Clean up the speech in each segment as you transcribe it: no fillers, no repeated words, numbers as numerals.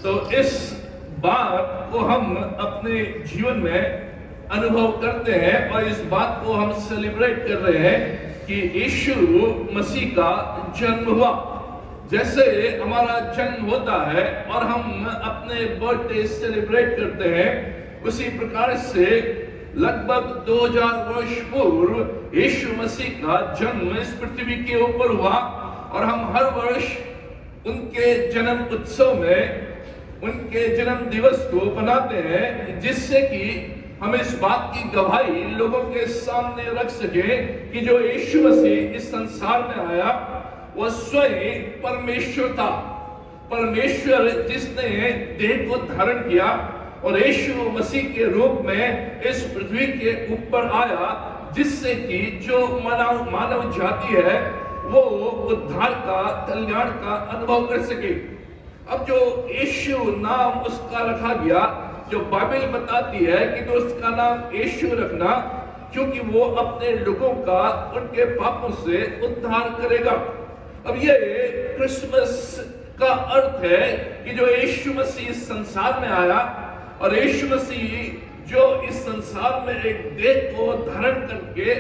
तो इस बात को हम अपने जीवन में अनुभव करते हैं और इस बात को हम सेलिब्रेट कर रहे हैं कि यीशु मसीह का जन्म हुआ। जैसे हमारा जन्म होता है और हम अपने बर्थडे सेलिब्रेट करते हैं, उसी प्रकार से लगभग 2000 वर्ष पूर्व यीशु मसीह का जन्म इस पृथ्वी के ऊपर हुआ और हम हर वर्ष उनके जन्म उत्सव में उनके जन्म दिवस को बनाते हैं, जिससे कि हम इस बात की गवाही लोगों के सामने रख सके कि जो यीशु मसीह इस संसार में आया वह स्वयं परमेश्वर था। परमेश्वर जिसने देह को धारण किया और यीशु मसीह के रूप में इस पृथ्वी के ऊपर आया, जिससे कि जो मानव जाति है वो उद्धार का, कल्याण का अनुभव कर सके। अब जो यीशु नाम उसका रखा गया, जो बाइबल बताती है कि तो उसका नाम यीशु रखना, क्योंकि वो अपने लोगों का उनके पापों से उद्धार करेगा। अब ये क्रिसमस का अर्थ है कि जो यीशु मसीह इस संसार में आया और यीशु मसीह जो इस संसार में एक देह को धारण करके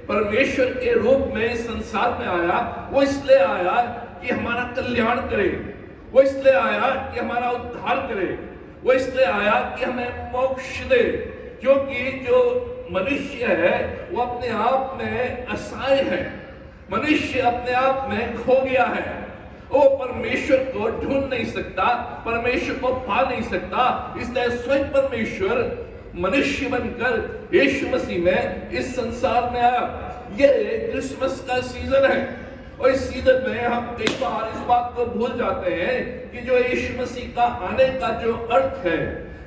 परमेश्वर के रूप में इस संसार में आया, वो इसलिए आया कि हमारा कल्याण करे, वो इसलिए आया कि हमारा उद्धार करे, वो इसलिए आया कि हमें मोक्ष दे। क्योंकि जो मनुष्य है वो अपने आप में असहाय है, मनुष्य अपने आप में खो गया है, वो परमेश्वर को ढूंढ नहीं सकता, परमेश्वर को पा नहीं सकता। इसलिए स्वयं परमेश्वर मनुष्य बनकर यीशु मसीह में इस संसार में आया। ये क्रिसमस का सीजन है और इस सीजन में हम कई बार इस बात को भूल जाते हैं कि जो यीशु मसीह का आने का जो अर्थ है,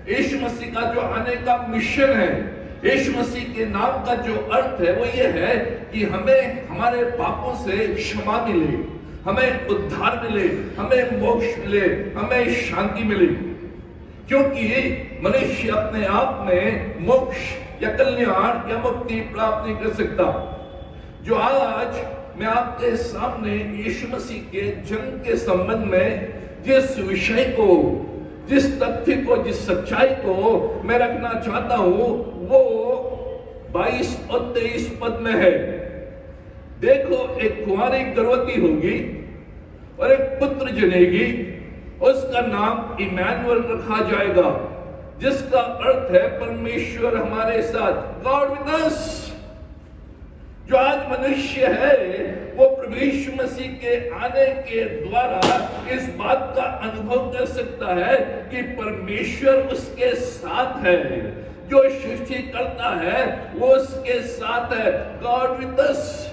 यीशु मसीह का जो आने का मिशन है, यीशु मसीह के नाम का जो अर्थ है वो ये है कि हमें हमारे पापों से क्षमा मिले, हमें उद्धार मिले, हमें मोक्ष मिले, हमें शांति मिले। क्योंकि मनुष्य अपने आप में मोक्ष या कल्याण या मुक्ति प्राप्त नहीं कर सकता। जो आज मैं आपके सामने यीशु मसीह के जन्म के संबंध में जिस विषय को, जिस तथ्य को, जिस सच्चाई को मैं रखना चाहता हूं, वो 22 और 23 पद में है। देखो, एक कुंवारी गर्भवती होगी और एक पुत्र जनेगी, उसका नाम इमैनुअल रखा जाएगा, जिसका अर्थ है परमेश्वर हमारे साथ, गॉड विद अस। जो आज मनुष्य है वो प्रभु यीशु मसीह के आने के द्वारा इस बात का अनुभव कर सकता है कि परमेश्वर उसके साथ है। जो सृष्टि करता है वो उसके साथ है, गॉड विद अस।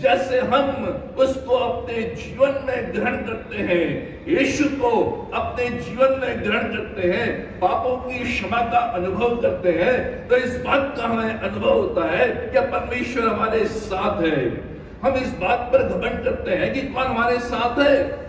जैसे हम उसको अपने जीवन में ग्रहण करते हैं, यीशु को अपने जीवन में ग्रहण करते हैं, पापों की क्षमा का अनुभव करते हैं, तो इस बात का हमें अनुभव होता है कि परमेश्वर हमारे साथ है। हम इस बात पर घमंड करते हैं कि कौन हमारे साथ है।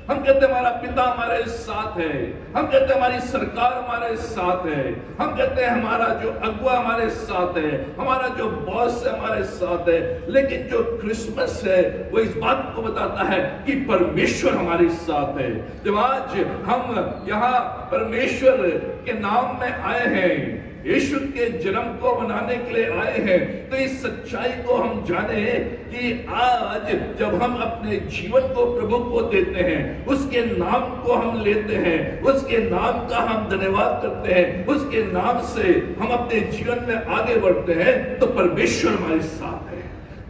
हम कहते हैं हमारा पिता हमारे साथ है, हम कहते हैं हमारी सरकार हमारे साथ है, हम कहते हैं हमारा जो अगुआ हमारे साथ है, हमारा जो बॉस है हमारे साथ है। लेकिन जो क्रिसमस है वो इस बात को बताता है कि परमेश्वर हमारे साथ है। जब आज हम यहाँ परमेश्वर के नाम में आए हैं, यीशु के जन्म को मनाने के लिए आए हैं, तो इस सच्चाई को हम जाने कि आज जब हम अपने जीवन को प्रभु को देते हैं, उसके नाम को हम लेते हैं, उसके नाम का हम धन्यवाद करते हैं, उसके नाम से हम अपने जीवन में आगे बढ़ते हैं, तो परमेश्वर हमारे साथ है,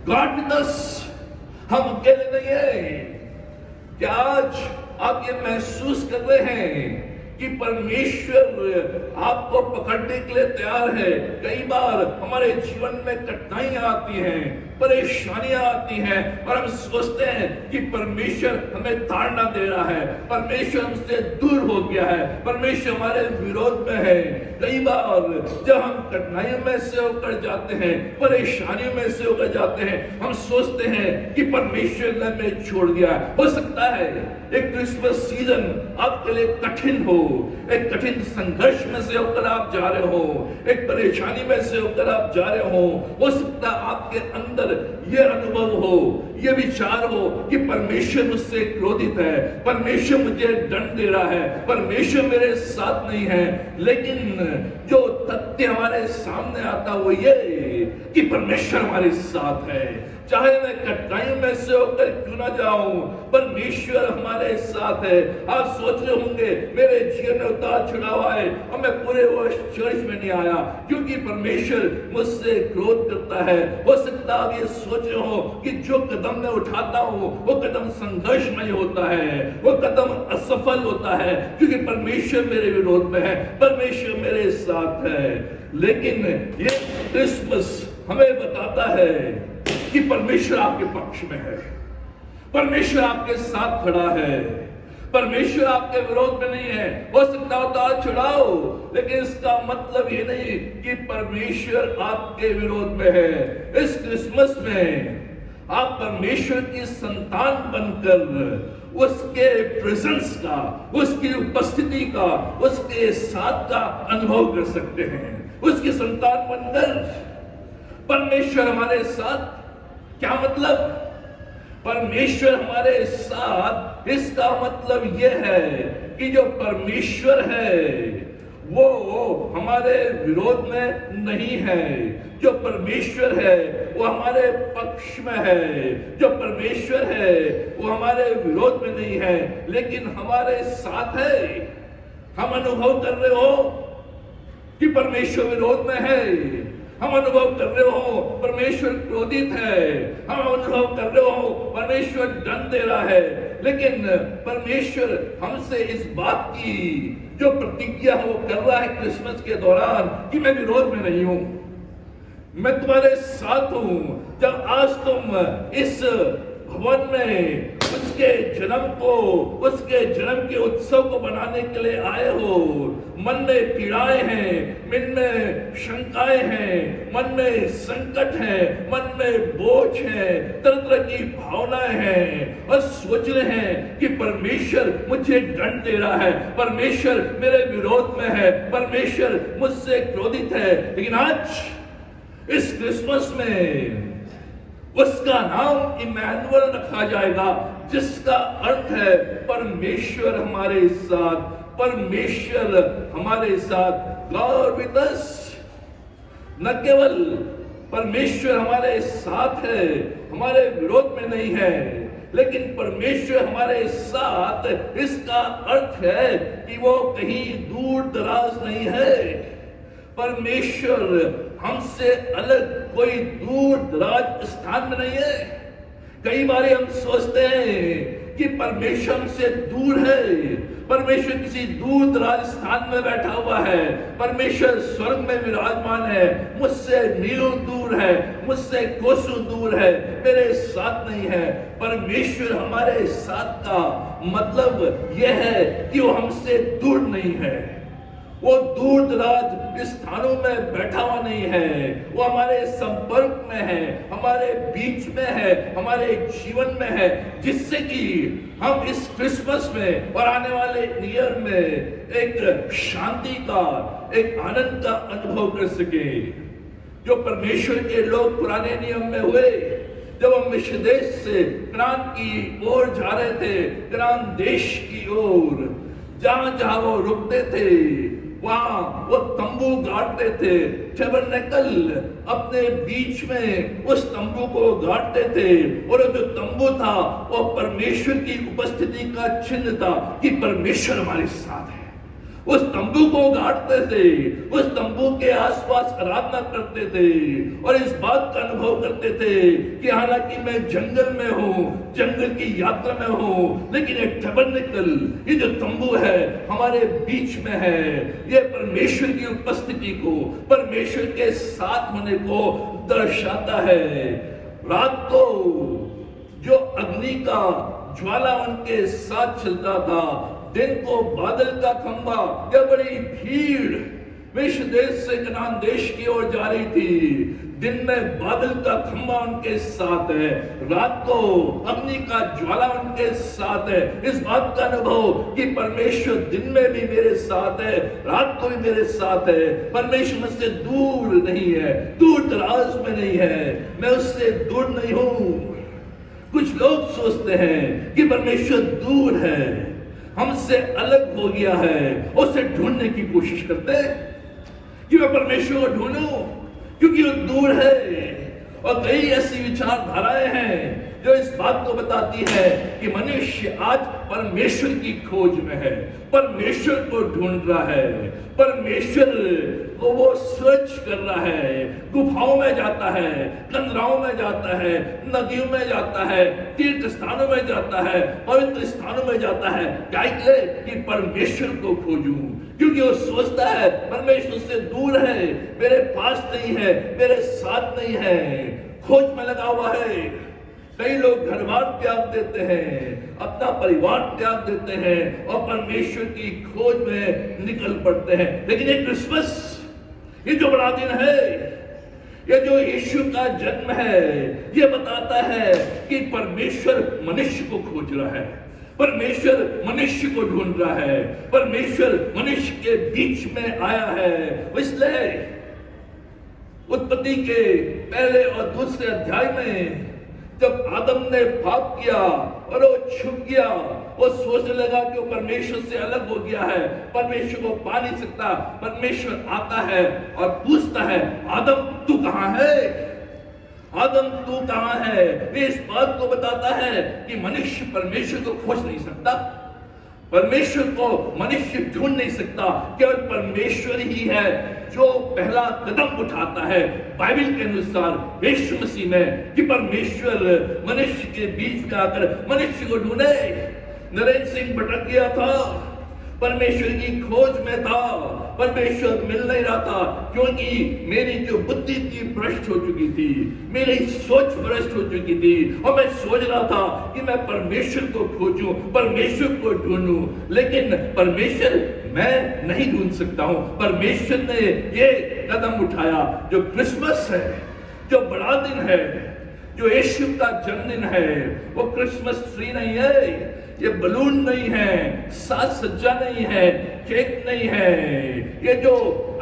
गॉड विद अस। हम अकेले नहीं है। क्या आज आप ये महसूस कर रहे हैं कि परमेश्वर आपको पकड़ने के लिए तैयार है? कई बार हमारे जीवन में कठिनाइयां आती हैं, परेशानियां आती हैं और हम सोचते हैं कि परमेश्वर हमें ताड़ना दे रहा है, परमेश्वर हमसे दूर हो गया है, परमेश्वर हमारे विरोध में है। कई बार जब हम कठिनाइयों में से होकर जाते हैं, परेशानियों में से होकर जाते हैं, हम सोचते हैं कि परमेश्वर ने हमें छोड़ दिया। हो सकता है एक क्रिसमस सीजन आपके लिए कठिन हो, एक कठिन संघर्ष में से होकर आप जा रहे हो, एक परेशानी में से होकर आप जा रहे हो सकता है आपके अंदर अंदर ये अनुभव हो, ये विचार हो कि परमेश्वर मुझसे क्रोधित है, परमेश्वर मुझे दंड दे रहा है, परमेश्वर मेरे साथ नहीं है। लेकिन जो तथ्य हमारे सामने आता वो ये कि परमेश्वर हमारे साथ है, चाहे मैं कठिनाइयों में से होकर क्यों ना जाऊं, परमेश्वर हमारे साथ है। आप सोच रहे होंगे मेरे जीवन में उतार चढ़ाव आए और मैं पूरे वर्ष चर्च में नहीं आया क्योंकि परमेश्वर मुझसे क्रोध करता है। हो सकता है आप ये सोच रहे हो कि जो कदम मैं उठाता हूं वो कदम संघर्षमय होता है, वो कदम असफल होता है क्योंकि परमेश्वर मेरे विरोध में है, परमेश्वर मेरे साथ है। लेकिन ये क्रिसमस हमें बताता है कि परमेश्वर आपके पक्ष में है, परमेश्वर आपके साथ खड़ा है, परमेश्वर आपके विरोध में नहीं है। हो सकता होता चढ़ाओ, लेकिन इसका मतलब ये नहीं कि परमेश्वर आपके विरोध में है। इस क्रिसमस में आप परमेश्वर की संतान बनकर उसके प्रेजेंस का, उसकी उपस्थिति का, उसके साथ का अनुभव कर सकते हैं। उसकी संतान बनकर परमेश्वर हमारे साथ, क्या मतलब? परमेश्वर हमारे साथ, इसका मतलब यह है कि जो परमेश्वर है वो हमारे विरोध में नहीं है, जो परमेश्वर है वो हमारे पक्ष में है, जो परमेश्वर है वो हमारे विरोध में नहीं है लेकिन हमारे साथ है। हम अनुभव कर रहे हो कि परमेश्वर विरोध में है, हम अनुभव कर रहे हो परमेश्वर क्रोधित है, हम अनुभव कर रहे हो परमेश्वर दंड दे रहा है, लेकिन परमेश्वर हमसे इस बात की जो प्रतिज्ञा वो कर रहा है क्रिसमस के दौरान कि मैं विरोध में नहीं हूं, मैं तुम्हारे साथ हूं। जब आज तुम इस भवन में उसके जन्म को, उसके जन्म के उत्सव को बनाने के लिए आए हो, मन में पीड़ाएं हैं, मन में शंकाएं हैं, मन में संकट है, मन में बोझ है, तरह तरह की भावनाएं हैं और सोच रहे हैं कि परमेश्वर मुझे दंड दे रहा है, परमेश्वर मेरे विरोध में है, परमेश्वर मुझसे क्रोधित है। लेकिन आज इस क्रिसमस में उसका नाम इमैनुअल रखा जाएगा, जिसका अर्थ है परमेश्वर हमारे साथ, परमेश्वर हमारे साथ, गॉड विद अस। न केवल परमेश्वर हमारे साथ है, हमारे विरोध में नहीं है, लेकिन परमेश्वर हमारे साथ, इसका अर्थ है कि वो कहीं दूर दराज नहीं है। परमेश्वर हमसे अलग कोई दूर दराज स्थान में नहीं है। कई बार हम सोचते हैं कि परमेश्वर हमसे दूर है, परमेश्वर किसी दूर दराज स्थान में बैठा हुआ है, परमेश्वर स्वर्ग में विराजमान है, मुझसे मीलों दूर है, मुझसे कोसों दूर है, मेरे साथ नहीं है। परमेश्वर हमारे साथ का मतलब यह है कि वो हमसे दूर नहीं है, वो दूर दराज स्थानों में बैठा हुआ नहीं है, वो हमारे संपर्क में है, हमारे बीच में है, हमारे जीवन में है, जिससे कि हम इस क्रिसमस में और आने वाले ईयर में एक शांति का, एक आनंद का अनुभव कर सके। जो परमेश्वर के लोग पुराने नियम में हुए, जब हम मिस्र देश से कनान की ओर जा रहे थे, कनान देश की ओर, जहां जहां वो रुकते थे वहां वो तंबू गाड़ते थे, टैबरनेकल अपने बीच में उस तंबू को गाड़ते थे, और जो तंबू था वो परमेश्वर की उपस्थिति का चिन्ह था कि परमेश्वर हमारे साथ है। उस तंबू को गाड़ते थे, उस तंबू के आसपास आराधना करते थे और इस बात का अनुभव करते थे कि हालांकि मैं जंगल में हूं, जंगल की यात्रा में हूं, लेकिन एक टैबरनेकल, ये जो तंबू है हमारे बीच में है, ये परमेश्वर की उपस्थिति को, परमेश्वर के साथ होने को दर्शाता है। रात को जो अग्नि का ज्वाला उनके साथ चलता था, दिन को बादल का खंभा, यह बड़ी भीड़ मिस्र देश से कनान देश की ओर जा रही थी। दिन में बादल का खंभा उनके साथ है, रात को अग्नि का ज्वाला उनके साथ है। इस बात का अनुभव कि परमेश्वर दिन में भी मेरे साथ है, रात को भी मेरे साथ है। परमेश्वर मुझसे दूर नहीं है, दूर दराज में नहीं है, मैं उससे दूर नहीं हूं। कुछ लोग सोचते हैं कि परमेश्वर दूर है, हमसे अलग हो गया है, उसे ढूंढने की कोशिश करते हैं कि मैं परमेश्वर को ढूंढूं क्योंकि वो दूर है। और कई ऐसी विचारधाराएं हैं जो इस बात को बताती है कि मनुष्य आज परमेश्वर की खोज में है, परमेश्वर को ढूंढ रहा है, परमेश्वर को वो सर्च कर रहा है। गुफाओं में जाता है, कंदराओं में जाता है, नदियों में जाता है, तीर्थ स्थानों में जाता है, पवित्र स्थानों में जाता है, क्या कि परमेश्वर को खोजूं। क्योंकि वो सोचता है परमेश्वर से दूर है, मेरे पास नहीं है, मेरे साथ नहीं है, खोज में लगा हुआ है। कई लोग घर बार त्याग देते हैं, अपना परिवार त्याग देते हैं और परमेश्वर की खोज में निकल पड़ते हैं। लेकिन ये क्रिसमस, ये जो बड़ा दिन है, ये जो यीशु का जन्म है, ये बताता है कि परमेश्वर मनुष्य को खोज रहा है, परमेश्वर मनुष्य को ढूंढ रहा है, परमेश्वर मनुष्य के बीच में आया है। इसलिए उत्पत्ति के पहले और दूसरे अध्याय में जब आदम ने पाप किया और वो छुप गया, वो सोचने लगा कि वो परमेश्वर से अलग हो गया है, परमेश्वर को पा नहीं सकता। परमेश्वर आता है और पूछता है, आदम तू कहां है, आदम तू कहां है। ये इस बात को बताता है कि मनुष्य परमेश्वर को खोज नहीं सकता, परमेश्वर को मनुष्य ढूंढ नहीं सकता। केवल परमेश्वर ही है जो पहला कदम उठाता है बाइबल के अनुसार यीशु मसीह में, कि परमेश्वर मनुष्य के बीच में आकर मनुष्य को ढूंढे। नरेंद्र सिंह भटक गया था, परमेश्वर की खोज में था, परमेश्वर मिल नहीं रहा था, क्योंकि मेरी जो बुद्धि थी भ्रष्ट हो चुकी थी, मेरी सोच भ्रष्ट हो चुकी थी और मैं सोच रहा था कि मैं परमेश्वर को खोजूं, परमेश्वर को ढूंढूं। लेकिन परमेश्वर मैं नहीं ढूंढ सकता हूं। परमेश्वर ने ये कदम उठाया जो क्रिसमस है, जो बड़ा दिन है, जो यीशु का जन्मदिन है। वो क्रिसमस ट्री नहीं है, ये बलून नहीं है, साज सज्जा नहीं है, केक नहीं है, ये जो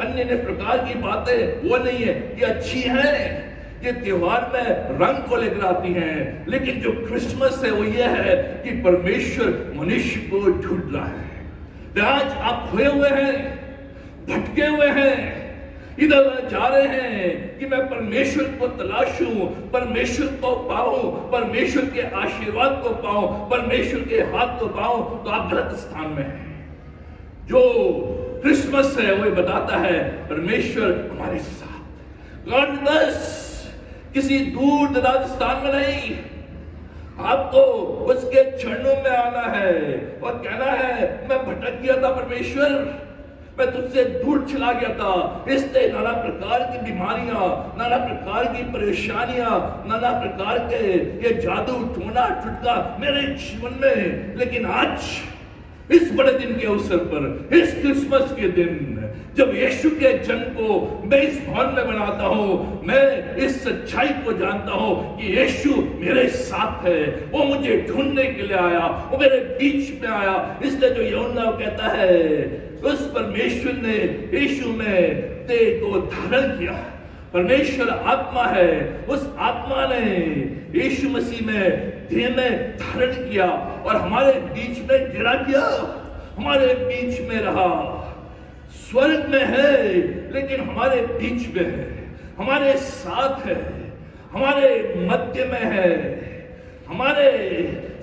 अन्य प्रकार की बातें वो नहीं है। ये अच्छी है, ये त्योहार में रंग को लेकर आती हैं, लेकिन जो क्रिसमस है वो ये है कि परमेश्वर मनुष्य को ढूंढ रहा है। आज आप खोए हुए हैं, भटके हुए हैं, इधर जा रहे हैं कि मैं परमेश्वर को तलाशूं, परमेश्वर को पाऊं, परमेश्वर के आशीर्वाद को पाऊं, परमेश्वर के हाथ को पाऊं, तो आप गलत स्थान में हैं। जो क्रिसमस है वो बताता है परमेश्वर हमारे साथ, गॉड विद अस, किसी दूर दराज स्थान में नहीं। आपको उसके चरणों में आना है और कहना है मैं भटक गया था परमेश्वर, मैं तुझसे दूर चला गया था, इसलिए नाना प्रकार की बीमारियां, नाना प्रकार की परेशानियां, नाना प्रकार के ये जादू टोना टुटका मेरे जीवन में। लेकिन आज इस बड़े दिन के अवसर पर, इस क्रिसमस के दिन, जब यीशु के जन्म को मैं इस भवन में मनाता हूं, मैं इस सच्चाई को जानता हूं कि यीशु मेरे साथ है, वो मुझे ढूंढने के लिए आया, वो मेरे बीच में आया। इसलिए जो यूहन्ना कहता है उस परमेश्वर ने यीशु में देह को धारण किया। परमेश्वर आत्मा है, उस आत्मा ने यीशु मसीह में देह में धारण किया और हमारे बीच में डेरा किया, हमारे बीच में रहा। स्वर्ग में है लेकिन हमारे बीच में है, हमारे साथ है, हमारे मध्य में है, हमारे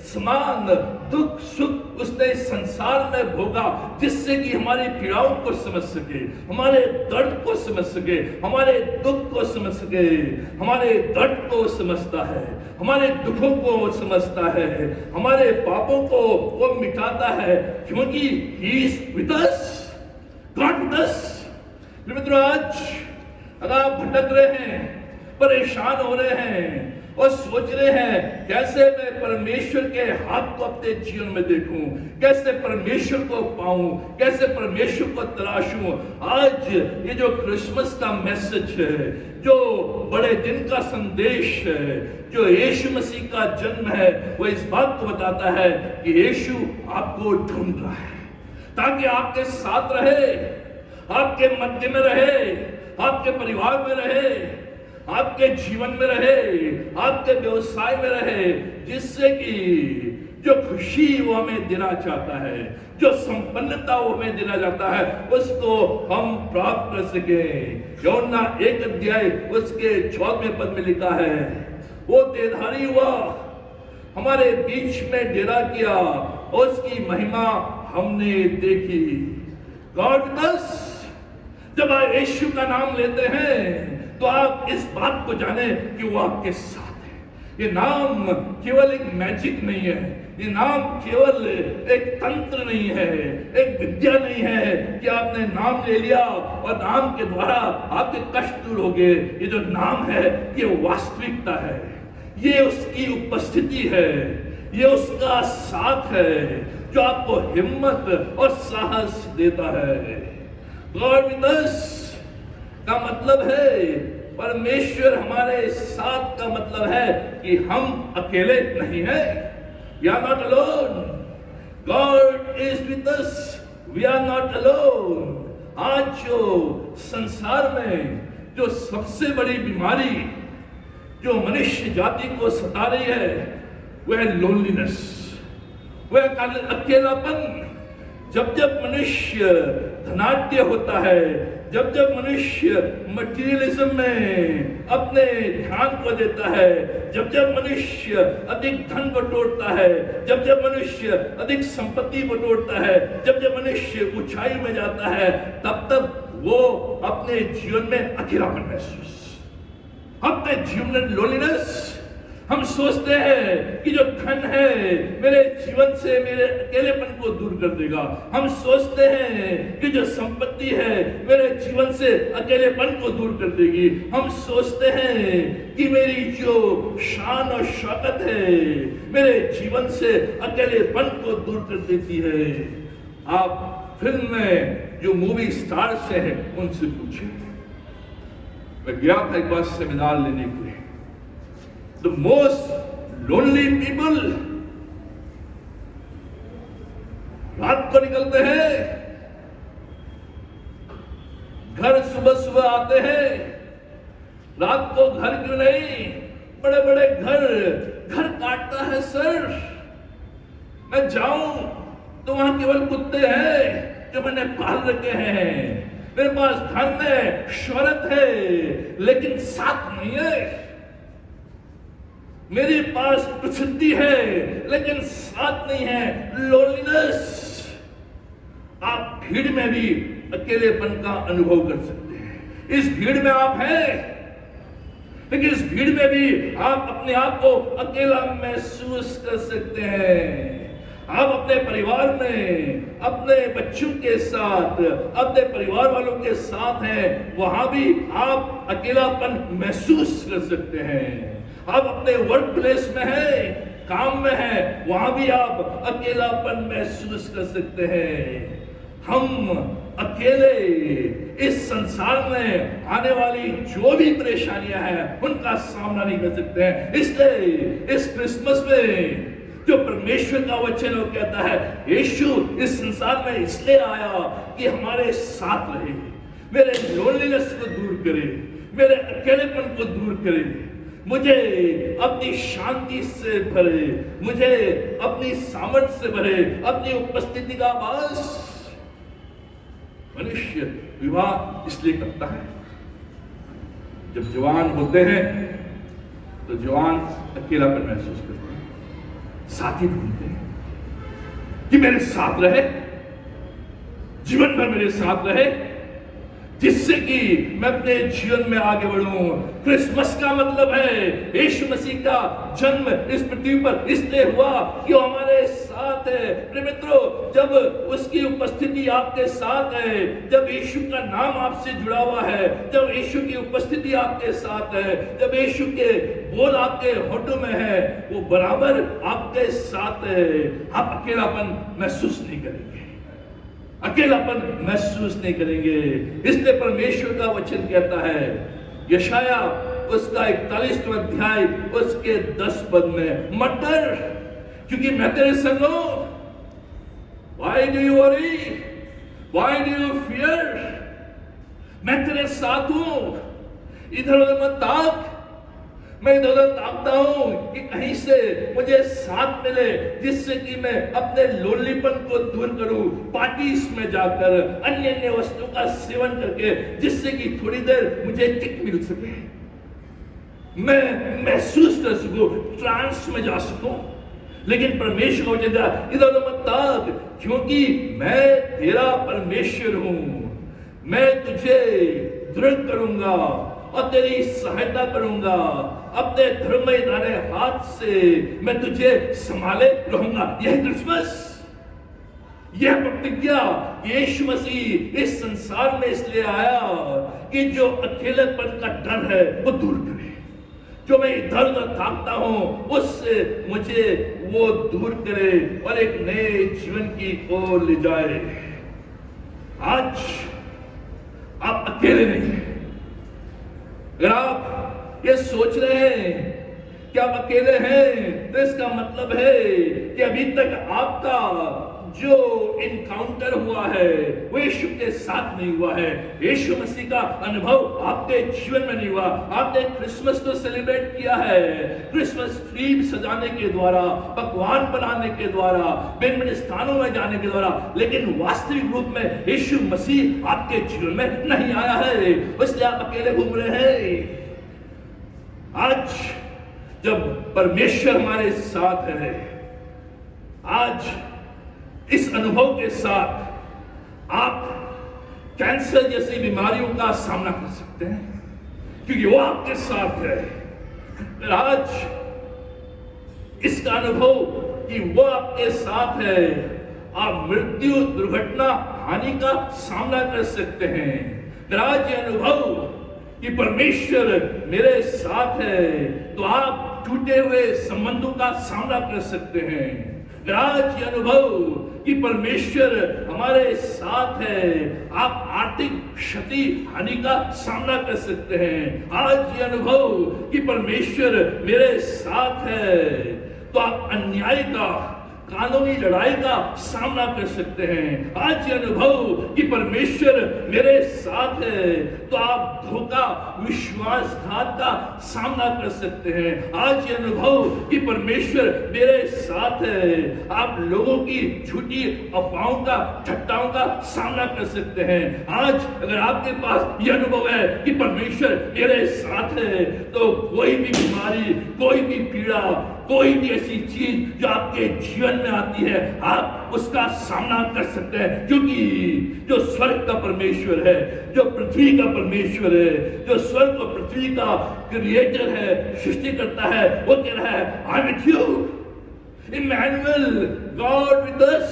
समान दुख सुख उसने संसार में भोगा, जिससे कि हमारी पीड़ाओं को समझ सके, हमारे दर्द को समझ सके, हमारे दुख को समझ सके। हमारे दर्द को समझता है, हमारे दुखों को समझता है, हमारे पापों को वो मिटाता है, क्योंकि he is with us, God with us। मित्रों, आज अगर आप भटक रहे हैं, परेशान हो रहे हैं और सोच रहे हैं कैसे मैं परमेश्वर के हाथ को अपने जीवन में देखूं, कैसे परमेश्वर को पाऊं, कैसे परमेश्वर को तलाशूं। आज ये जो क्रिसमस का मैसेज है, जो बड़े दिन का संदेश है, जो यीशु मसीह का जन्म है, वो इस बात को बताता है कि यीशु आपको ढूंढ रहा है ताकि आपके साथ रहे, आपके मध्य में रहे, आपके परिवार में रहे, आपके जीवन में रहे, आपके व्यवसाय में रहे, जिससे कि जो खुशी वो हमें देना चाहता है, जो संपन्नता वो हमें देना चाहता है, उसको हम प्राप्त कर सके। यूहन्ना 1 अध्याय उसके 14वें पद में लिखा है, वो देहधारी हुआ, हमारे बीच में डेरा किया, उसकी महिमा हमने देखी। God bless. जब आप यीशु का नाम लेते हैं तो आप इस बात को जाने कि वो आपके साथ है। ये नाम केवल एक मैजिक नहीं है, ये नाम केवल एक तंत्र नहीं है, एक विद्या नहीं है कि आपने नाम ले लिया और नाम के द्वारा आपके कष्ट दूर हो गए। ये जो नाम है ये वास्तविकता है, ये उसकी उपस्थिति है, ये उसका साथ है जो आपको हिम्मत और साहस देता है। गॉड विद अस का मतलब है परमेश्वर हमारे साथ का मतलब है कि हम अकेले नहीं हैं। We are not alone. God is with us. We are not alone. आज जो संसार में जो सबसे बड़ी बीमारी जो मनुष्य जाति को सता रही है वह है लोनलीनेस, वह अकेलापन। जब जब मनुष्य धनाढ्य होता है, जब जब मनुष्य मटीरियलिज्म में अपने ध्यान को देता है, जब जब मनुष्य अधिक धन बटोरता है, जब जब मनुष्य अधिक संपत्ति बटोरता है, जब जब मनुष्य ऊंचाई में जाता है, तब तब वो अपने जीवन में अकेलापन महसूस, अपने जीवन में लोनलीनेस। हम सोचते हैं कि जो धन है मेरे जीवन से मेरे अकेलेपन को दूर कर देगा। हम सोचते हैं कि जो संपत्ति है मेरे जीवन से अकेलेपन को दूर कर देगी। हम सोचते हैं कि मेरी जो शान और शौकत है मेरे जीवन से अकेलेपन को दूर कर देती है। आप फिल्म में जो मूवी स्टार से हैं उनसे पूछें। मैं गया था एक बार सेमिनार लेने के लिए। The most lonely people रात को निकलते हैं, घर सुबह सुबह आते हैं, रात को घर क्यों नहीं, बड़े बड़े घर काटता है सर। मैं जाऊं तो वहां केवल कुत्ते हैं जो मैंने पाल रखे हैं। मेरे पास धन है, शोहरत है, लेकिन साथ नहीं है। मेरे पास प्रसिद्धि है लेकिन साथ नहीं है, लोनलीनेस। आप भीड़ में भी अकेलेपन का अनुभव कर सकते हैं। इस भीड़ में आप हैं, लेकिन इस भीड़ में भी आप अपने आप को अकेला महसूस कर सकते हैं। आप अपने परिवार में अपने बच्चों के साथ, अपने परिवार वालों के साथ हैं, वहां भी आप अकेलापन महसूस कर सकते हैं। आप अपने वर्क प्लेस में हैं, काम में हैं, वहां भी आप अकेलापन महसूस कर सकते हैं। हम अकेले इस संसार में आने वाली जो भी परेशानियां हैं उनका सामना नहीं कर सकते हैं। इसलिए इस क्रिसमस में जो परमेश्वर का वचन वो कहता है, यीशु इस संसार में इसलिए आया कि हमारे साथ रहे, मेरे लोनलीनेस को दूर करे, मेरे अकेलेपन को दूर करे, मुझे अपनी शांति से भरे, मुझे अपनी सामर्थ्य से भरे, अपनी उपस्थिति का आभास। मनुष्य विवाह इसलिए करता है, जब जवान होते हैं तो जवान अकेलापन महसूस करते हैं, साथी ढूंढते हैं कि मेरे साथ रहे, जीवन भर मेरे साथ रहे, जिससे कि मैं अपने जीवन में आगे बढ़ूं। क्रिसमस का मतलब है यीशु मसीह का जन्म इस पृथ्वी पर इसलिए हुआ कि वो हमारे साथ साथ है। प्रिय मित्रों, जब उसकी उपस्थिति आपके साथ है, जब यीशु का नाम आपसे जुड़ा हुआ है, जब यीशु की उपस्थिति आपके साथ है, जब यीशु के बोल आपके होठों में है, वो बराबर आपके साथ है, आप अकेलापन महसूस नहीं करेंगे, अकेलापन महसूस नहीं करेंगे। इसलिए परमेश्वर का वचन कहता है, यशाया उसका 41वां अध्याय उसके 10 पद में, मत डर क्योंकि मैं तेरे संग हूं। Why do you worry? Why do you fear? मैं तेरे साथ हूं। इधर उधर मत ताक। मैं इधर उधर ताकता हूं कि कहीं से मुझे साथ मिले, जिससे कि मैं अपने लोनलीपन को दूर करूं, पार्टीज में जाकर अन्य अन्य वस्तुओं का सेवन करके, जिससे कि थोड़ी देर मुझे किक मिल सके, मैं महसूस कर सकूं, ट्रांस में जा सकूं। लेकिन परमेश्वर को कहता है, इधर उधर मत ताक क्योंकि मैं तेरा परमेश्वर हूं। मैं तुझे दृढ़ करूंगा और तेरी सहायता करूंगा, अपने धर्ममय दाने हाथ से मैं तुझे संभाले रहूंगा। यह क्रिसमस, यह प्रतिज्ञा यीशु मसीह इस संसार में इसलिए आया कि जो अकेलेपन का डर है वो दूर करे, जो मैं इधर उधर ताकता हूं उससे मुझे वो दूर करे और एक नए जीवन की ओर ले जाए। आज आप अकेले नहीं हैं। अगर आप ये सोच रहे हैं कि आप अकेले हैं, तो इसका मतलब है कि अभी तक आपका जो इनकाउंटर हुआ है वो यीशु के साथ नहीं हुआ है। यीशु मसीह का अनुभव आपके जीवन में नहीं हुआ। आपने क्रिसमस तो सेलिब्रेट किया है, क्रिसमस ट्री सजाने के द्वारा, पकवान बनाने के द्वारा, भिन्न स्थानों में जाने के द्वारा, लेकिन वास्तविक रूप में यीशु मसीह आपके जीवन में नहीं आया है, इसलिए आप अकेले घूम रहे हैं। आज जब परमेश्वर हमारे साथ है, आज इस अनुभव के साथ आप कैंसर जैसी बीमारियों का सामना कर सकते हैं, क्योंकि वो आपके साथ है। आज इसका अनुभव कि वो आपके साथ है, आप मृत्यु, दुर्घटना, हानि का सामना कर सकते हैं। आज ये अनुभव कि परमेश्वर मेरे साथ है, तो आप टूटे हुए संबंधों का सामना कर सकते हैं। आज ये अनुभव कि परमेश्वर हमारे साथ है, आप आर्थिक क्षति हानि का सामना कर सकते हैं। आज ये अनुभव कि परमेश्वर मेरे साथ है, तो आप अन्याय का, कानूनी लड़ाई का सामना कर सकते हैं। आज ये अनुभव कि परमेश्वर मेरे साथ है, तो आप धोखा, विश्वासघात का सामना कर सकते हैं। आज ये अनुभव कि परमेश्वर मेरे साथ है, आप लोगों की झूठी अफवाहों का, ठट्टाओं का सामना कर सकते हैं। आज अगर आपके पास यह अनुभव है कि परमेश्वर मेरे साथ है, तो कोई भी बीमारी, कोई भी पीड़ा, कोई भी ऐसी चीज जो आपके जीवन में आती है, आप उसका सामना कर सकते हैं, क्योंकि जो स्वर्ग का परमेश्वर है, जो पृथ्वी का परमेश्वर है, जो स्वर्ग और पृथ्वी का क्रिएटर है, सृष्टि करता है, वो कह रहा है, I am with you, Emmanuel, God with us,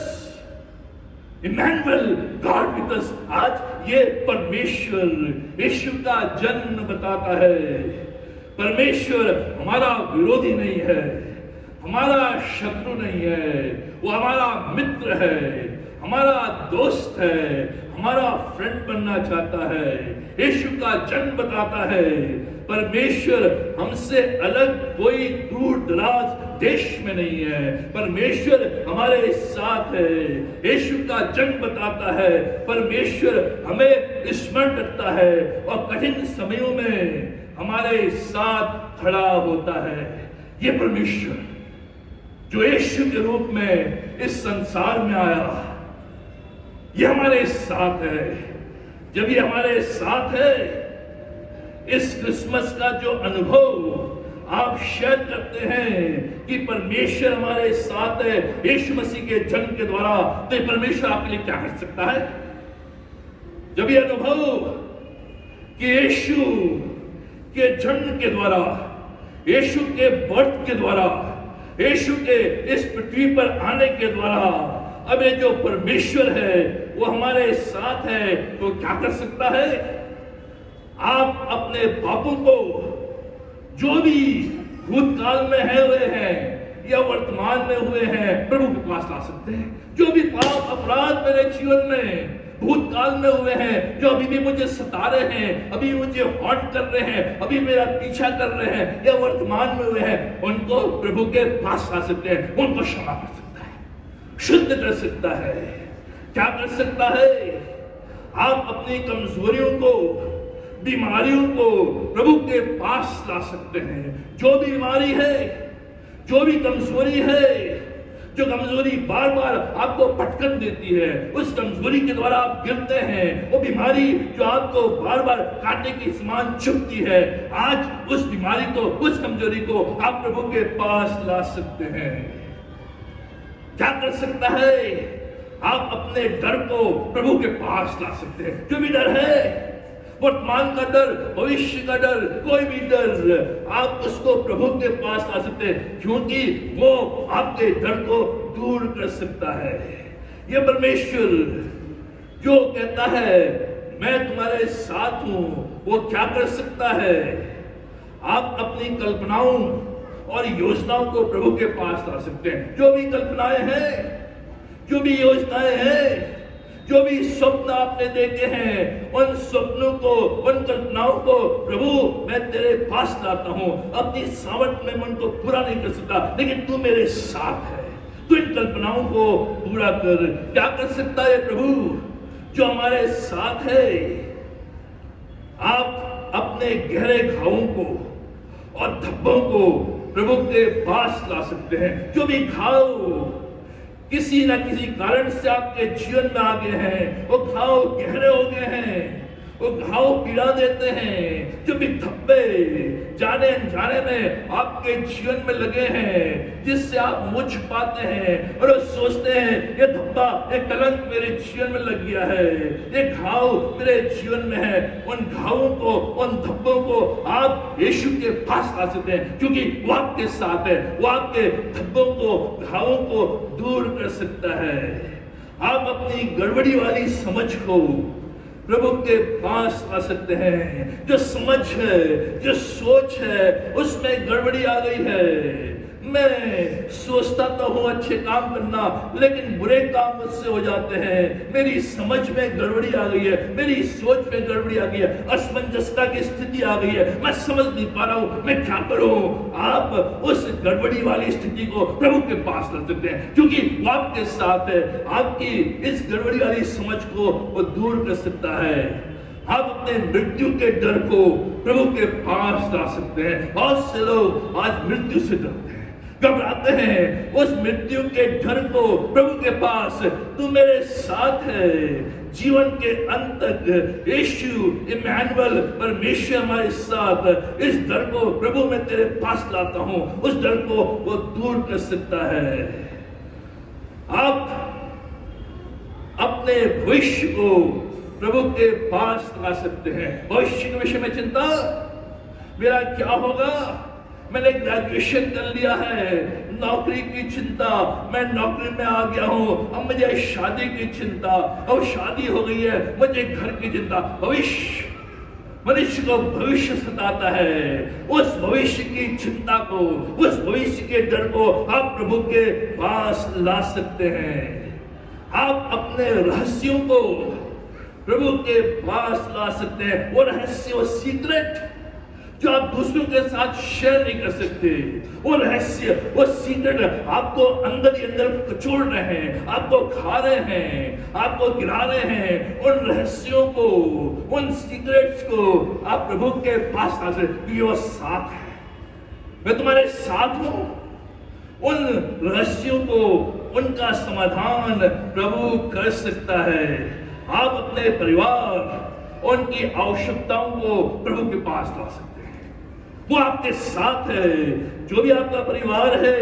Emmanuel, God with us. आज ये परमेश्वर यीशु का जन्म बताता है। परमेश्वर हमारा विरोधी नहीं है, हमारा शत्रु नहीं है, वो हमारा मित्र है, हमारा दोस्त है, हमारा फ्रेंड बनना चाहता है। यीशु का जन्म बताता है परमेश्वर हमसे अलग कोई दूर दराज देश में नहीं है, परमेश्वर हमारे साथ है। यीशु का जन्म बताता है परमेश्वर हमें स्मरण रखता है और कठिन समयों में हमारे साथ खड़ा होता है। ये परमेश्वर जो यीशु के रूप में इस संसार में आया, ये हमारे साथ है। जब ये हमारे साथ है, इस क्रिसमस का जो अनुभव आप शेयर करते हैं कि परमेश्वर हमारे साथ है यीशु मसीह के जन्म के द्वारा, तो ये परमेश्वर आपके लिए क्या कर सकता है? जब ये अनुभव कि यीशु के जन्म के द्वारा, यीशु के बर्थ के द्वारा, यीशु के इस पृथ्वी पर आने के द्वारा अब ये जो परमेश्वर है वो हमारे साथ है, तो क्या कर सकता है? आप अपने पापों को जो भी भूतकाल में है हुए हैं या वर्तमान में हुए हैं प्रभु के पास ला सकते हैं। जो भी पाप अपराध मेरे जीवन में भूतकाल में हुए हैं, जो अभी भी मुझे सता रहे हैं, अभी मुझे हॉन्ट कर रहे हैं, अभी मेरा पीछा कर रहे हैं या वर्तमान में हुए हैं, उनको प्रभु के पास ला सकते हैं। उनको क्षमा कर सकता है, शुद्ध कर सकता है। क्या कर सकता है? आप अपनी कमजोरियों को, बीमारियों को प्रभु के पास ला सकते हैं। जो भी बीमारी है, जो भी कमजोरी है, जो कमजोरी बार बार आपको पटकन देती है, उस कमजोरी के द्वारा आप गिरते हैं, वो बीमारी जो आपको बार बार कांटे की समान चुभती है, आज उस बीमारी को, उस कमजोरी को आप प्रभु के पास ला सकते हैं। क्या कर सकता है? आप अपने डर को प्रभु के पास ला सकते हैं। जो भी डर है, वर्तमान का डर, भविष्य का डर, कोई भी डर, आप उसको प्रभु के पास ला सकते हैं, क्योंकि वो आपके डर को दूर कर सकता है। ये परमेश्वर जो कहता है मैं तुम्हारे साथ हूं, वो क्या कर सकता है? आप अपनी कल्पनाओं और योजनाओं को प्रभु के पास ला सकते हैं। जो भी कल्पनाएं हैं, जो भी योजनाएं हैं, जो भी स्वप्न आपने देखे हैं, उन स्वप्नों को, उन कल्पनाओं को प्रभु मैं तेरे पास लाता हूं। अपनी सामर्थ में मन को पूरा नहीं कर सकता, लेकिन तू मेरे साथ है, तू इन कल्पनाओं को पूरा कर। क्या कर सकता है प्रभु जो हमारे साथ है? आप अपने गहरे घावों को और धब्बों को प्रभु के पास ला सकते हैं। जो भी घाव किसी न किसी कारण से आपके जीवन में आ गए हैं, वो घाव गहरे हो गए हैं, वो घाव पीड़ा देते हैं। जो भी धब्बे जाने अनजाने में आपके जीवन में लगे हैं, जिससे आप मुझ पाते हैं और सोचते हैं ये धब्बा, ये कलंक मेरे जीवन में लग गया है, ये घाव मेरे जीवन में है, उन घावों को, उन धब्बों को आप यीशु के पास ला सकते हैं, क्योंकि वो आपके साथ है। वो आपके धब्बों को, घावों को दूर कर सकता है। आप अपनी गड़बड़ी वाली समझ को प्रभु के पास आ सकते हैं। जो समझ है, जो सोच है, उसमें गड़बड़ी आ गई है। मैं सोचता तो हूं अच्छे काम करना, लेकिन बुरे काम मुझसे हो जाते हैं। मेरी समझ में गड़बड़ी आ गई है, मेरी सोच में गड़बड़ी आ गई है, असमंजसता की स्थिति आ गई है, मैं समझ नहीं पा रहा हूं मैं क्या करूं। आप उस गड़बड़ी वाली स्थिति को प्रभु के पास ला सकते हैं, क्योंकि वो आपके साथ है। आपकी इस गड़बड़ी वाली समझ को वो दूर कर सकता है। आप अपने मृत्यु के डर को प्रभु के पास ला सकते हैं। बहुत से लोग आज मृत्यु से डरते हैं, घबराते हैं। उस मृत्यु के डर को प्रभु के पास, तू मेरे साथ है, जीवन के अंत तक यीशु इम्मानुएल, परमेश्वर हमारे साथ, इस डर को प्रभु मैं तेरे पास लाता हूं। उस डर को वो दूर कर सकता है। आप अपने भविष्य को प्रभु के पास ला सकते हैं। भविष्य के विषय में चिंता, मेरा क्या होगा, मैंने ग्रेजुएशन कर लिया है, नौकरी की चिंता, मैं नौकरी में आ गया हूं, अब मुझे शादी की चिंता, अब शादी हो गई है, मुझे घर की चिंता। भविष्य, मनुष्य को भविष्य सताता है। उस भविष्य की चिंता को, उस भविष्य के डर को आप प्रभु के पास ला सकते हैं। आप अपने रहस्यों को प्रभु के पास ला सकते हैं। वो रहस्य, वो सीक्रेट जो आप दूसरों के साथ शेयर नहीं कर सकते, वो रहस्य, वो सीक्रेट आपको अंदर ही अंदर कचोड़ रहे हैं, आपको खा रहे हैं, आपको गिरा रहे हैं। उन रहस्यों को, उन सीक्रेट्स को आप प्रभु के पास ला सकते, क्योंकि वो साथ है। मैं तुम्हारे साथ हूं। उन रहस्यों को, उनका समाधान प्रभु कर सकता है। आप अपने परिवार, उनकी आवश्यकताओं को प्रभु के पास ला सकते हैं। वो आपके साथ है। जो भी आपका परिवार है,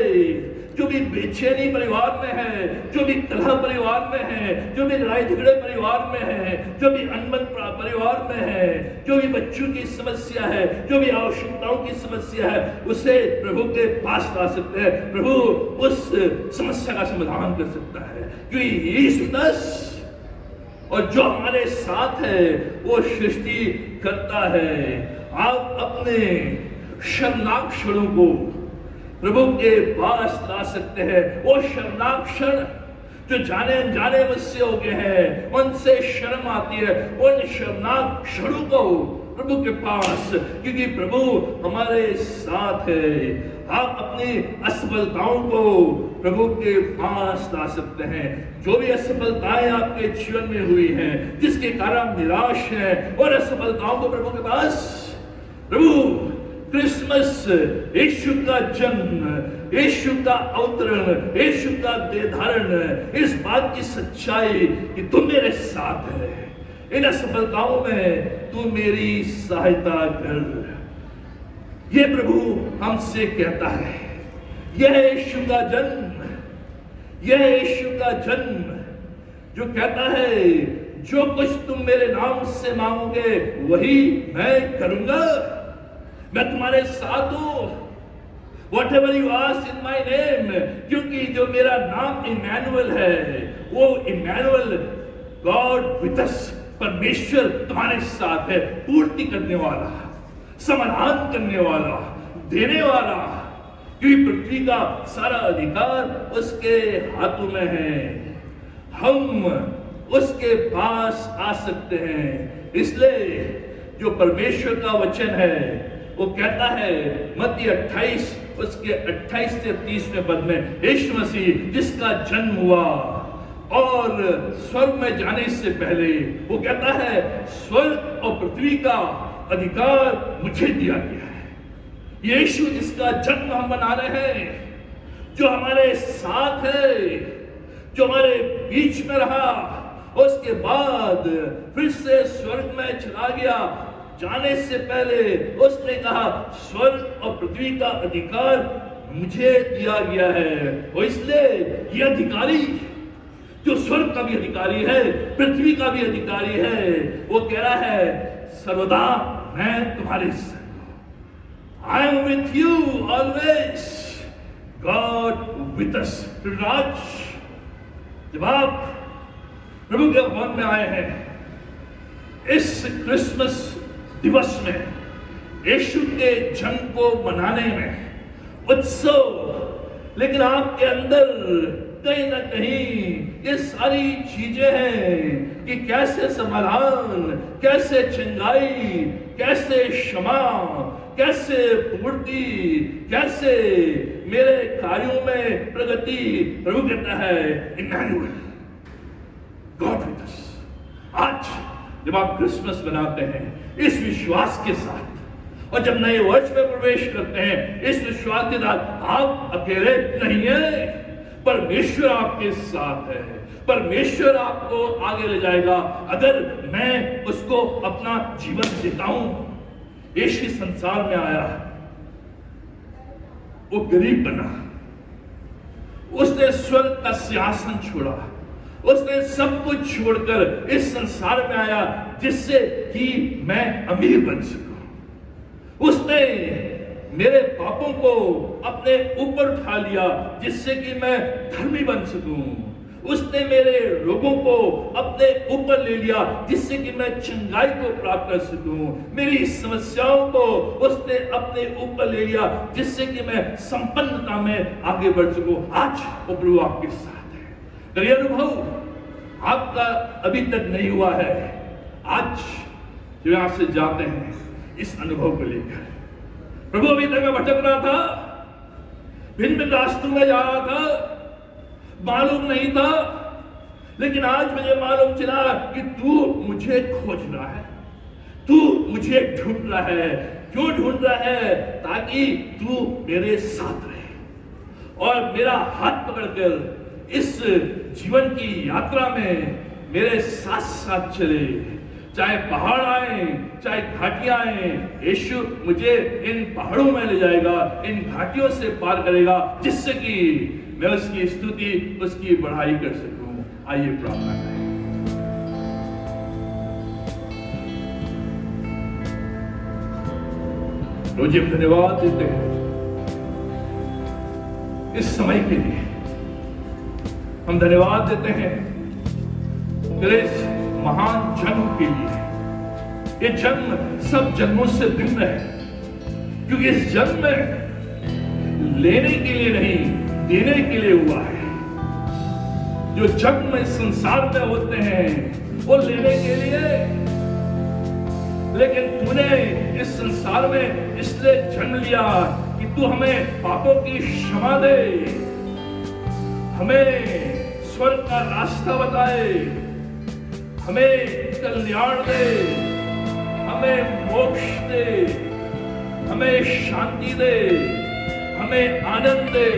जो भी बेचैनी परिवार में है, जो भी कलह परिवार में है, जो भी लड़ाई झगड़े परिवार में है, जो भी अनबन परिवार में है, जो भी बच्चों की समस्या है, जो भी आवश्यकताओं की समस्या है, उसे प्रभु के पास ला सकते हैं। प्रभु उस समस्या का समाधान कर सकता है, क्योंकि यीशु दास और जो हमारे साथ है वो सृष्टि करता है। आप अपने शरणागत क्षणों को प्रभु के पास ला सकते हैं। वो शरणागत क्षण जो जाने अनजाने मुझसे हो गए हैं, उनसे शर्म आती है, उन शरणागत क्षणों को प्रभु के पास, क्योंकि प्रभु हमारे साथ है। आप अपनी असफलताओं को प्रभु के पास ला सकते हैं। जो भी असफलताएं आपके जीवन में हुई हैं, जिसके कारण निराश हैं, और असफलताओं को प्रभु के पास, प्रभु क्रिसमस, यीशु का जन्म, यीशु का अवतरण, यीशु का देहधारण, इस बात की सच्चाई कि तुम मेरे साथ है, इन असफलताओं में तू मेरी सहायता कर, ये प्रभु हमसे कहता है। यह यीशु का जन्म, यह यीशु का जन्म जो कहता है जो कुछ तुम मेरे नाम से मांगोगे वही मैं करूंगा, मैं तुम्हारे साथ हूं। Whatever you ask in my name, क्योंकि जो मेरा नाम इमैनुअल है, वो इमैनुअल गॉड विद अस, परमेश्वर तुम्हारे साथ है, पूर्ति करने वाला, समाधान करने वाला, देने वाला, क्योंकि पृथ्वी का सारा अधिकार उसके हाथों में है। हम उसके पास आ सकते हैं। इसलिए जो परमेश्वर का वचन है वो कहता है मत्ती 28 उसके 28 से 30वें पद में, यीशु मसीह जिसका जन्म हुआ और स्वर्ग में जाने से पहले वो कहता है स्वर्ग और पृथ्वी का अधिकार मुझे दिया गया है। यीशु जिसका जन्म हम मना रहे हैं, जो हमारे साथ है, जो हमारे बीच में रहा, उसके बाद फिर से स्वर्ग में चला गया, जाने से पहले उसने कहा स्वर्ग और पृथ्वी का अधिकार मुझे दिया गया है। और इसलिए ये अधिकारी जो स्वर्ग का भी अधिकारी है, पृथ्वी का भी अधिकारी है, वो कह रहा है सर्वदा मैं तुम्हारे संग हूं। I am with you always, God with us। राज जब आप प्रभु के भवन में आए हैं इस क्रिसमस दिवस में, यीशु के जन्म को मनाने में उत्सव, लेकिन आपके अंदर कहीं ना कहीं ये सारी चीजें हैं कि कैसे समाधान, कैसे चंगाई, कैसे क्षमा, कैसे पूर्ति, कैसे मेरे कार्यों में प्रगति। प्रभु कहता है इमैनुअल, गॉड विद अस। आज जब आप क्रिसमस मनाते हैं इस विश्वास के साथ, और जब नए वर्ष में प्रवेश करते हैं इस विश्वास के साथ, आप अकेले नहीं हैं, परमेश्वर आपके साथ है। परमेश्वर आपको आगे ले जाएगा अगर मैं उसको अपना जीवन देता हूं। यीशु संसार में आया, वो गरीब बना, उसने स्वर्ग का सिंहासन छोड़ा, उसने सब कुछ छोड़कर इस संसार में आया जिससे कि मैं अमीर बन सकूं। उसने मेरे पापों को अपने ऊपर उठा लिया जिससे कि मैं धर्मी बन सकूं। उसने मेरे रोगों को अपने ऊपर ले लिया जिससे कि मैं चंगाई को प्राप्त कर सकूं। मेरी समस्याओं को उसने अपने ऊपर ले लिया जिससे कि मैं संपन्नता में आगे बढ़ सकूं। आज वो प्रभु आपके साथ है। अगर ये अनुभव आपका अभी तक नहीं हुआ है, आज जो यहां से जाते हैं इस अनुभव को लेकर, प्रभु अभी तक मैं भटक रहा था, भिन्न भिन्न रास्तों में जा रहा था, मालूम नहीं था, लेकिन आज मुझे मालूम चला कि तू मुझे खोज रहा है, तू मुझे ढूंढ रहा है। क्यों ढूंढ रहा है? ताकि तू मेरे साथ रहे और मेरा हाथ पकड़कर इस जीवन की यात्रा में मेरे साथ साथ चले। चाहे पहाड़ आए, चाहे घाटियां आए, यीशु मुझे इन पहाड़ों में ले जाएगा, इन घाटियों से पार करेगा जिससे कि मैं उसकी स्तुति, उसकी बढ़ाई कर सकूं। आइए प्रार्थना करें। रोज हम धन्यवाद देते हैं इस समय के लिए। हम धन्यवाद देते हैं तेरे इस महान जन्म के लिए। ये जन्म सब जन्मों से भिन्न है, क्योंकि इस जन्म में लेने के लिए नहीं, देने के लिए हुआ है। जो जन्म इस संसार में होते हैं वो लेने के लिए, लेकिन तूने इस संसार में इसलिए जन्म लिया कि तू हमें पापों की क्षमा दे, हमें स्वर्ग का रास्ता बताए, हमें कल्याण दे, हमें मोक्ष दे, हमें शांति दे, हमें आनंद दे,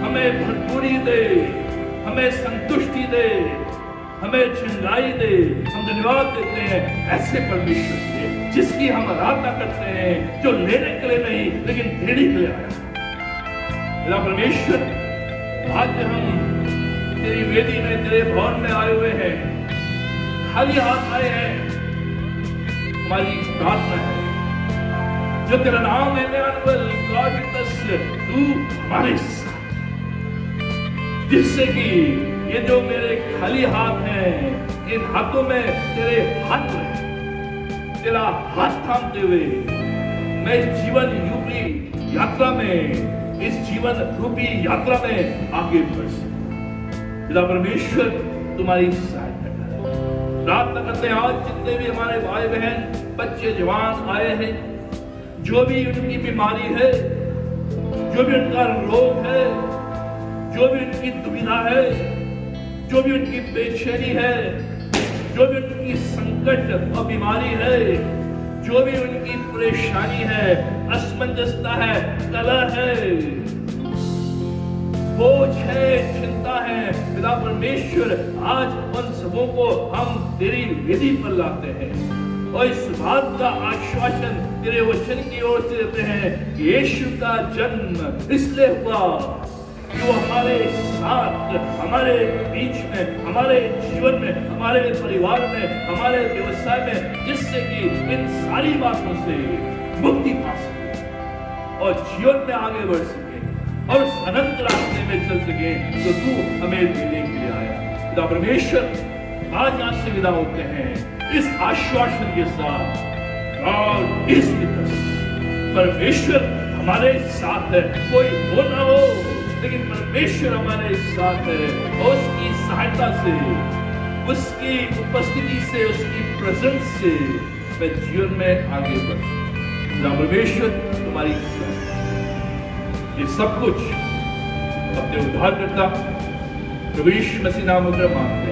हमें भरपूरी दे, हमें संतुष्टि दे, हमें चंगाई दे। हम धन्यवाद देते हैं ऐसे परमेश्वर के, जिसकी हम आराधना करते हैं, जो लेने के लिए नहीं लेकिन देने के लिए आया। मेरा परमेश्वर, आज हम तेरी वेदी में, तेरे भवन में आए हुए हैं, खाली हाथ आए हैं। हमारी प्रार्थना है जो तेरा नाम है इम्मानुएल, गॉड विद अस, तू हमारे साथ, जिससे कि ये जो मेरे खाली हाथ हैं, इन हाथों में तेरे हाथ में, तेरा हाथ थामते हुए मैं इस जीवन रूपी यात्रा में, इस जीवन रूपी यात्रा में आगे बढ़ सकूं। पिता परमेश्वर, तुम्हारी सहायता करें। प्रार्थना करते हैं आज जितने भी हमारे भाई बहन, बच्चे, जवान आए हैं, जो भी उनकी बीमारी है, जो भी उनका रोग है, जो भी उनकी दुविधा है, जो भी उनकी बेचैनी है, जो भी उनकी संकट और बीमारी है, जो भी उनकी परेशानी है, असमंजसता है, कलह है, बोझ है, चिंता है, पिता परमेश्वर, आज उन सबों को हम तेरी वेदी पर लाते हैं और इस बात का आश्वासन तेरे वचन की ओर से देते हैं कि यीशु का जन्म इसलिए हुआ कि वो हमारे साथ, हमारे बीच में, हमारे जीवन में, हमारे परिवार में, हमारे व्यवसाय में, जिससे कि इन सारी बातों से मुक्ति पा सके और जीवन में आगे बढ़ सके और उस अनंत रास्ते में चल सके जो तू हमें देने के लिए आया। पिता परमेश्वर, आज यहाँ से विदा होते हैं इस आश्वासन के साथ, और इस परमेश्वर हमारे साथ है, कोई हो ना हो, लेकिन परमेश्वर हमारे साथ है और उसकी सहायता से, उसकी उपस्थिति से, उसकी प्रेजेंस से मैं जीवन में आगे बढ़ सकूं। परमेश्वर, तुम्हारी ये सब कुछ अपने उद्धारकर्ता प्रभु यीशु मसीह नाम में मांगते हैं।